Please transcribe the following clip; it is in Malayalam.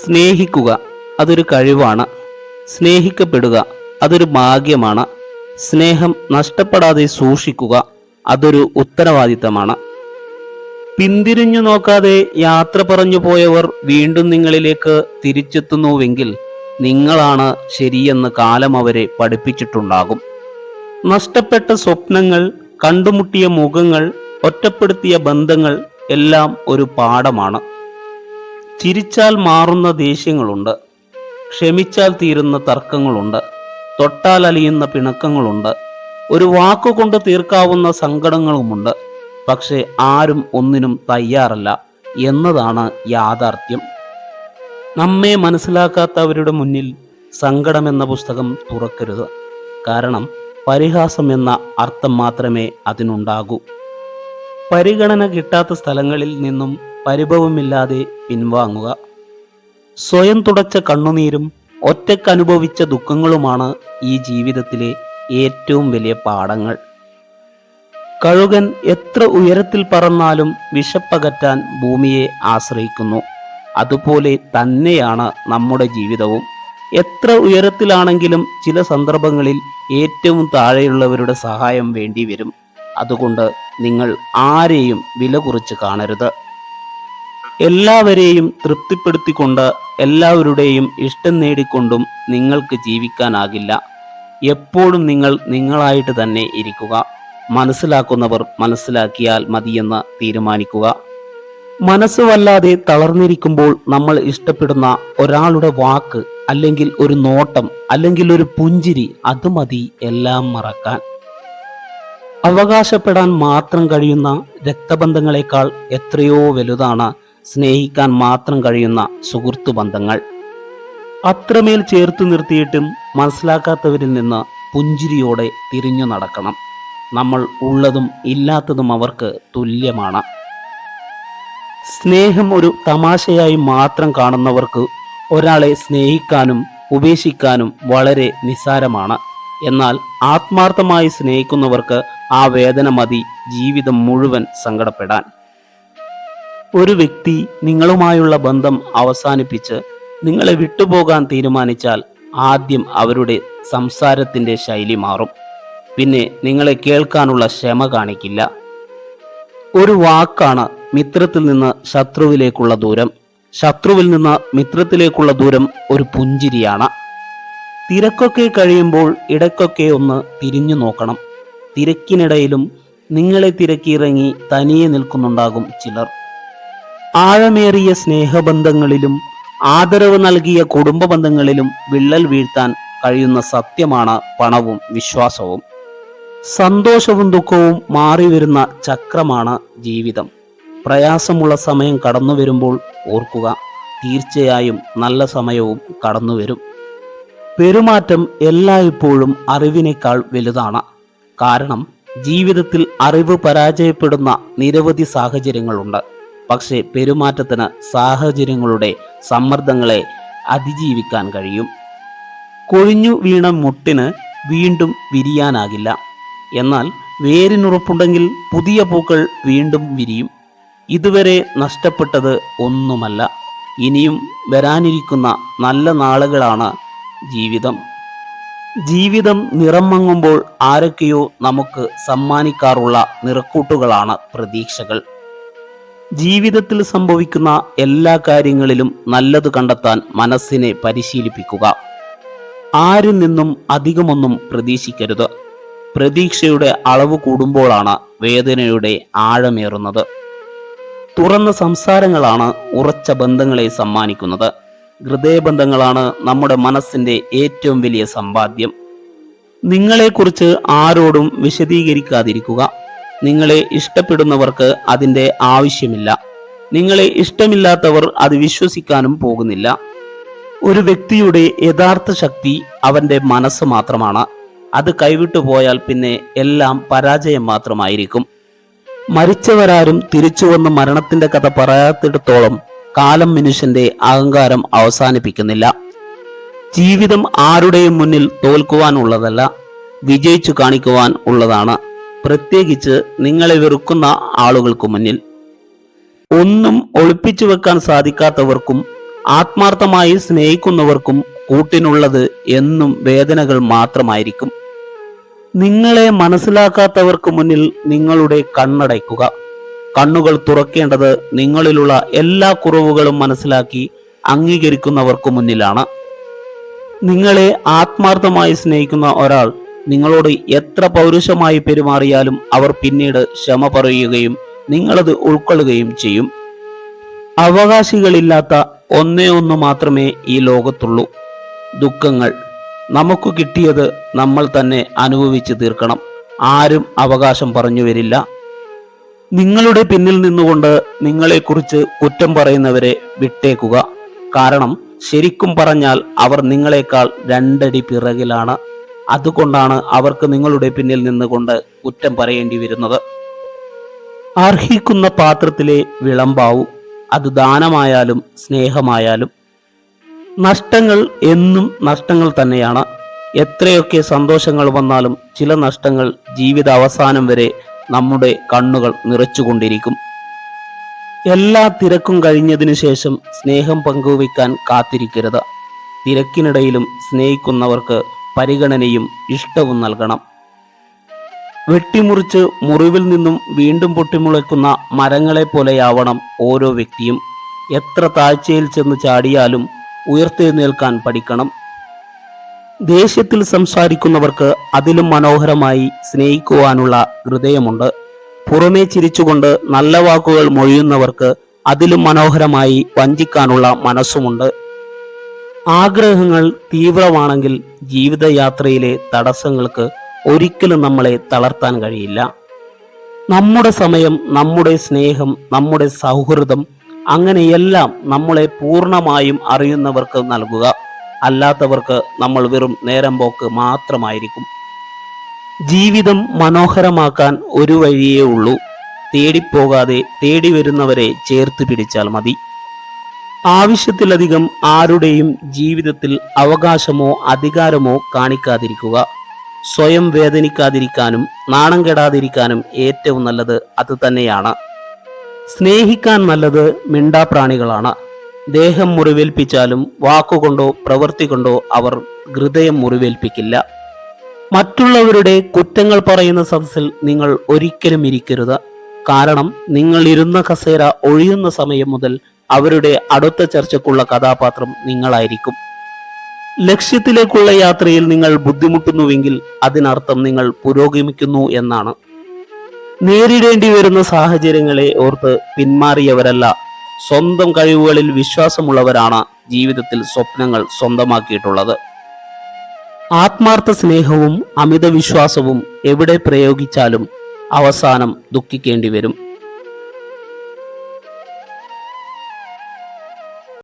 സ്നേഹിക്കുക അതൊരു കഴിവാണ്. സ്നേഹിക്കപ്പെടുക അതൊരു ഭാഗ്യമാണ്. സ്നേഹം നഷ്ടപ്പെടാതെ സൂക്ഷിക്കുക അതൊരു ഉത്തരവാദിത്തമാണ്. പിന്തിരിഞ്ഞു നോക്കാതെ യാത്ര പറഞ്ഞു പോയവർ വീണ്ടും നിങ്ങളിലേക്ക് തിരിച്ചെത്തുന്നുവെങ്കിൽ നിങ്ങളാണ് ശരിയെന്ന് കാലം അവരെ പഠിപ്പിച്ചിട്ടുണ്ടാകും. നഷ്ടപ്പെട്ട സ്വപ്നങ്ങൾ, കണ്ടുമുട്ടിയ മുഖങ്ങൾ, ഒറ്റപ്പെടുത്തിയ ബന്ധങ്ങൾ എല്ലാം ഒരു പാഠമാണ്. ചിരിച്ചാൽ മാറുന്ന ദേഷ്യങ്ങളുണ്ട്, ക്ഷമിച്ചാൽ തീരുന്ന തർക്കങ്ങളുണ്ട്, തൊട്ടാൽ അലിയുന്ന പിണക്കങ്ങളുണ്ട്, ഒരു വാക്കുകൊണ്ട് തീർക്കാവുന്ന സങ്കടങ്ങളുമുണ്ട്. പക്ഷെ ആരും ഒന്നിനും തയ്യാറല്ല എന്നതാണ് യാഥാർത്ഥ്യം. നമ്മെ മനസ്സിലാക്കാത്തവരുടെ മുന്നിൽ സങ്കടമെന്ന പുസ്തകം തുറക്കരുത്. കാരണം പരിഹാസം എന്ന അർത്ഥം മാത്രമേ അതിനുണ്ടാകൂ. പരിഗണന കിട്ടാത്ത സ്ഥലങ്ങളിൽ നിന്നും പരിഭവമില്ലാതെ പിൻവാങ്ങുക. സ്വയം തുടച്ച കണ്ണുനീരും ഒറ്റക്കനുഭവിച്ച ദുഃഖങ്ങളുമാണ് ഈ ജീവിതത്തിലെ ഏറ്റവും വലിയ പാഠങ്ങൾ. കഴുകൻ എത്ര ഉയരത്തിൽ പറന്നാലും വിശപ്പകറ്റാൻ ഭൂമിയെ ആശ്രയിക്കുന്നു. അതുപോലെ തന്നെയാണ് നമ്മുടെ ജീവിതവും. എത്ര ഉയരത്തിലാണെങ്കിലും ചില സന്ദർഭങ്ങളിൽ ഏറ്റവും താഴെയുള്ളവരുടെ സഹായം വേണ്ടിവരും. അതുകൊണ്ട് നിങ്ങൾ ആരെയും വില കുറച്ച് കാണരുത്. എല്ലാവരെയും തൃപ്തിപ്പെടുത്തിക്കൊണ്ട് എല്ലാവരുടെയും ഇഷ്ടം നേടിക്കൊണ്ടും നിങ്ങൾക്ക് ജീവിക്കാനാകില്ല. എപ്പോഴും നിങ്ങൾ നിങ്ങളായിട്ട് തന്നെ ഇരിക്കുക. മനസ്സിലാക്കുന്നവർ മനസ്സിലാക്കിയാൽ മതിയെന്ന് തീരുമാനിക്കുക. മനസ്സ് വല്ലാതെ തളർന്നിരിക്കുമ്പോൾ നമ്മൾ ഇഷ്ടപ്പെടുന്ന ഒരാളുടെ വാക്ക്, അല്ലെങ്കിൽ ഒരു നോട്ടം, അല്ലെങ്കിൽ ഒരു പുഞ്ചിരി, അത് മതി എല്ലാം മറക്കാൻ. അവകാശപ്പെടാൻ മാത്രം കഴിയുന്ന രക്തബന്ധങ്ങളെക്കാൾ എത്രയോ വലുതാണ് സ്നേഹിക്കാൻ മാത്രം കഴിയുന്ന സുഹൃത്തു ബന്ധങ്ങൾ. അത്രമേൽ ചേർത്തു നിർത്തിയിട്ടും മനസ്സിലാക്കാത്തവരിൽ നിന്ന് പുഞ്ചിരിയോടെ തിരിഞ്ഞു നടക്കണം. നമ്മൾ ഉള്ളതും ഇല്ലാത്തതും അവർക്ക് തുല്യമാണ്. സ്നേഹം ഒരു തമാശയായി മാത്രം കാണുന്നവർക്ക് ഒരാളെ സ്നേഹിക്കാനും ഉപേക്ഷിക്കാനും വളരെ നിസ്സാരമാണ്. എന്നാൽ ആത്മാർത്ഥമായി സ്നേഹിക്കുന്നവർക്ക് ആ വേദന മതി ജീവിതം മുഴുവൻ സങ്കടപ്പെടാൻ. ഒരു വ്യക്തി നിങ്ങളുമായുള്ള ബന്ധം അവസാനിപ്പിച്ച് നിങ്ങളെ വിട്ടുപോകാൻ തീരുമാനിച്ചാൽ ആദ്യം അവരുടെ സംസാരത്തിൻ്റെ ശൈലി മാറും. പിന്നെ നിങ്ങളെ കേൾക്കാനുള്ള ക്ഷമ കാണിക്കില്ല. ഒരു വാക്കാണ് മിത്രത്തിൽ നിന്ന് ശത്രുവിലേക്കുള്ള ദൂരം. ശത്രുവിൽ നിന്ന് മിത്രത്തിലേക്കുള്ള ദൂരം ഒരു പുഞ്ചിരിയാണ്. തിരക്കൊക്കെ കഴിയുമ്പോൾ ഇടയ്ക്കൊക്കെ ഒന്ന് തിരിഞ്ഞു നോക്കണം. തിരക്കിനിടയിലും നിങ്ങളെ തിരക്കിയിറങ്ങി തനിയെ നിൽക്കുന്നുണ്ടാകും ചിലർ. ആഴമേറിയ സ്നേഹബന്ധങ്ങളിലും ആദരവ് നൽകിയ കുടുംബ ബന്ധങ്ങളിലും വിള്ളൽ വീഴ്ത്താൻ കഴിയുന്ന സത്യമാണ് പണവും വിശ്വാസവും. സന്തോഷവും ദുഃഖവും മാറി വരുന്ന ചക്രമാണ് ജീവിതം. പ്രയാസമുള്ള സമയം കടന്നു വരുമ്പോൾ ഓർക്കുക, തീർച്ചയായും നല്ല സമയവും കടന്നു വരും. പെരുമാറ്റം എല്ലായ്പ്പോഴും അറിവിനേക്കാൾ വലുതാണ്. കാരണം ജീവിതത്തിൽ അറിവ് പരാജയപ്പെടുന്ന നിരവധി സാഹചര്യങ്ങളുണ്ട്. പക്ഷേ പെരുമാറ്റത്തിന് സാഹചര്യങ്ങളുടെ സമ്മർദ്ദങ്ങളെ അതിജീവിക്കാൻ കഴിയും. കൊഴിഞ്ഞു വീണ മുട്ടിന് വീണ്ടും വിരിയാനാകില്ല. എന്നാൽ വേരിനുറപ്പുണ്ടെങ്കിൽ പുതിയ പൂക്കൾ വീണ്ടും വിരിയും. ഇതുവരെ നഷ്ടപ്പെട്ടത് ഒന്നുമല്ല, ഇനിയും വരാനിരിക്കുന്ന നല്ല നാളുകളാണ് ജീവിതം. ജീവിതം നിറം മങ്ങുമ്പോൾ ആരൊക്കെയോ നമുക്ക് സമ്മാനിക്കാറുള്ള നിറക്കൂട്ടുകളാണ് പ്രതീക്ഷകൾ. ജീവിതത്തിൽ സംഭവിക്കുന്ന എല്ലാ കാര്യങ്ങളിലും നല്ലത് കണ്ടെത്താൻ മനസ്സിനെ പരിശീലിപ്പിക്കുക. ആരിൽ നിന്നും അധികമൊന്നും പ്രതീക്ഷിക്കരുത്. പ്രതീക്ഷയുടെ അളവ് കൂടുമ്പോഴാണ് വേദനയുടെ ആഴമേറുന്നത്. തുറന്ന സംസാരങ്ങളാണ് ഉറച്ച ബന്ധങ്ങളെ സമ്മാനിക്കുന്നത്. ഹൃദയബന്ധങ്ങളാണ് നമ്മുടെ മനസ്സിന്റെ ഏറ്റവും വലിയ സമ്പാദ്യം. നിങ്ങളെക്കുറിച്ച് ആരോടും വിശദീകരിക്കാതിരിക്കുക. നിങ്ങളെ ഇഷ്ടപ്പെടുന്നവർക്ക് അതിൻ്റെ ആവശ്യമില്ല. നിങ്ങളെ ഇഷ്ടമില്ലാത്തവർ അത് വിശ്വസിക്കാനും പോകുന്നില്ല. ഒരു വ്യക്തിയുടെ യഥാർത്ഥ ശക്തി അവൻ്റെ മനസ്സ് മാത്രമാണ്. അത് കൈവിട്ടു പോയാൽ പിന്നെ എല്ലാം പരാജയം മാത്രമായിരിക്കും. മരിച്ചവരാരും തിരിച്ചു വന്ന് മരണത്തിന്റെ കഥ പറയാത്തിടത്തോളം കാലം മനുഷ്യന്റെ അഹങ്കാരം അവസാനിപ്പിക്കുന്നില്ല. ജീവിതം ആരുടെയും മുന്നിൽ തോൽക്കുവാനുള്ളതല്ല, വിജയിച്ചു കാണിക്കുവാൻ ഉള്ളതാണ്. പ്രത്യേകിച്ച് നിങ്ങളെ വെറുക്കുന്ന ആളുകൾക്ക് മുന്നിൽ. ഒന്നും ഒളിപ്പിച്ചു വെക്കാൻ സാധിക്കാത്തവർക്കും ആത്മാർത്ഥമായി സ്നേഹിക്കുന്നവർക്കും കൂട്ടിനുള്ളത് എന്നും വേദനകൾ മാത്രമായിരിക്കും. നിങ്ങളെ മനസ്സിലാക്കാത്തവർക്ക് മുന്നിൽ നിങ്ങളുടെ കണ്ണടയ്ക്കുക. കണ്ണുകൾ തുറക്കേണ്ടത് നിങ്ങളിലുള്ള എല്ലാ കുറവുകളും മനസ്സിലാക്കി അംഗീകരിക്കുന്നവർക്ക് മുന്നിലാണ്. നിങ്ങളെ ആത്മാർത്ഥമായി സ്നേഹിക്കുന്ന ഒരാൾ നിങ്ങളോട് എത്ര പൗരുഷമായി പെരുമാറിയാലും അവർ പിന്നീട് ക്ഷമ പറയുകയും നിങ്ങളത് ഉൾക്കൊള്ളുകയും ചെയ്യും. അവകാശികളില്ലാത്ത ഒന്നേ ഒന്ന് മാത്രമേ ഈ ലോകത്തുള്ളൂ: ദുഃഖങ്ങൾ. നമുക്ക് കിട്ടിയത് നമ്മൾ തന്നെ അനുഭവിച്ചു തീർക്കണം. ആരും അവകാശം പറഞ്ഞു വരില്ല. നിങ്ങളുടെ പിന്നിൽ നിന്നുകൊണ്ട് നിങ്ങളെക്കുറിച്ച് കുറ്റം പറയുന്നവരെ വിട്ടേക്കുക. കാരണം ശരിക്കും പറഞ്ഞാൽ അവർ നിങ്ങളെക്കാൾ രണ്ടടി പിറകിലാണ്. അതുകൊണ്ടാണ് അവർക്ക് നിങ്ങളുടെ പിന്നിൽ നിന്നുകൊണ്ട് കുറ്റം പറയേണ്ടി വരുന്നത്. അർഹിക്കുന്ന പാത്രത്തിലെ വിളമ്പാവൂ, അത് ദാനമായാലും സ്നേഹമായാലും. നഷ്ടങ്ങൾ എന്നും നഷ്ടങ്ങൾ തന്നെയാണ്. എത്രയൊക്കെ സന്തോഷങ്ങൾ വന്നാലും ചില നഷ്ടങ്ങൾ ജീവിത അവസാനം വരെ നമ്മുടെ കണ്ണുകൾ നിറച്ചുകൊണ്ടിരിക്കും. എല്ലാ തിരക്കും കഴിഞ്ഞതിനു ശേഷം സ്നേഹം പങ്കുവയ്ക്കാൻ കാത്തിരിക്കരുത്. തിരക്കിനിടയിലും സ്നേഹിക്കുന്നവർക്ക് പരിഗണനയും ഇഷ്ടവും നൽകണം. വെട്ടിമുറിച്ച് മുറിവിൽ നിന്നും വീണ്ടും പൊട്ടിമുളയ്ക്കുന്ന മരങ്ങളെ പോലെയാവണം ഓരോ വ്യക്തിയും. എത്ര താഴ്ചയിൽ ചെന്ന് ചാടിയാലും ഉയർത്തെഴുന്നേൽക്കാൻ പഠിക്കണം. ദേഷ്യത്തിൽ സംസാരിക്കുന്നവർക്ക് അതിലും മനോഹരമായി സ്നേഹിക്കുവാനുള്ള ഹൃദയമുണ്ട്. പുറമേ ചിരിച്ചുകൊണ്ട് നല്ല വാക്കുകൾ മൊഴിയുന്നവർക്ക് അതിലും മനോഹരമായി വഞ്ചിക്കാനുള്ള മനസ്സുമുണ്ട്. ആഗ്രഹങ്ങൾ തീവ്രമാണെങ്കിൽ ജീവിതയാത്രയിലെ തടസ്സങ്ങൾക്ക് ഒരിക്കലും നമ്മളെ തളർത്താൻ കഴിയില്ല. നമ്മുടെ സമയം, നമ്മുടെ സ്നേഹം, നമ്മുടെ സൗഹൃദം, അങ്ങനെയെല്ലാം നമ്മളെ പൂർണ്ണമായും അറിയുന്നവർക്ക് നൽകുക. അല്ലാത്തവർക്ക് നമ്മൾ വെറും നേരം പോക്ക് മാത്രമായിരിക്കും. ജീവിതം മനോഹരമാക്കാൻ ഒരു വഴിയേ ഉള്ളൂ: തേടിപ്പോകാതെ തേടി വരുന്നവരെ ചേർത്ത് പിടിച്ചാൽ മതി. ആവശ്യത്തിലധികം ആരുടെയും ജീവിതത്തിൽ അവകാശമോ അധികാരമോ കാണിക്കാതിരിക്കുക. സ്വയം വേദനിക്കാതിരിക്കാനും നാണം കെടാതിരിക്കാനും ഏറ്റവും നല്ലത് അത് തന്നെയാണ്. സ്നേഹിക്കാൻ നല്ലത് മിണ്ടാപ്രാണികളാണ്. ദേഹം മുറിവേൽപ്പിച്ചാലും വാക്കുകൊണ്ടോ പ്രവൃത്തി കൊണ്ടോ അവർ ഹൃദയം മുറിവേൽപ്പിക്കില്ല. മറ്റുള്ളവരുടെ കുറ്റങ്ങൾ പറയുന്ന സദസ്സിൽ നിങ്ങൾ ഒരിക്കലും ഇരിക്കരുത്. കാരണം നിങ്ങൾ ഇരുന്ന കസേര ഒഴിയുന്ന സമയം മുതൽ അവരുടെ അടുത്ത ചർച്ചയ്ക്കുള്ള കഥാപാത്രം നിങ്ങളായിരിക്കും. ലക്ഷ്യത്തിലേക്കുള്ള യാത്രയിൽ നിങ്ങൾ ബുദ്ധിമുട്ടുന്നുവെങ്കിൽ അതിനർത്ഥം നിങ്ങൾ പുരോഗമിക്കുന്നു എന്നാണ്. നേരിടേണ്ടി വരുന്ന സാഹചര്യങ്ങളെ ഓർത്ത് പിന്മാറിയവരല്ല, സ്വന്തം കഴിവുകളിൽ വിശ്വാസമുള്ളവരാണ് ജീവിതത്തിൽ സ്വപ്നങ്ങൾ സ്വന്തമാക്കിയിട്ടുള്ളത്. ആത്മാർത്ഥ സ്നേഹവും അമിത വിശ്വാസവും എവിടെ പ്രയോഗിച്ചാലും അവസാനം ദുഃഖിക്കേണ്ടി വരും.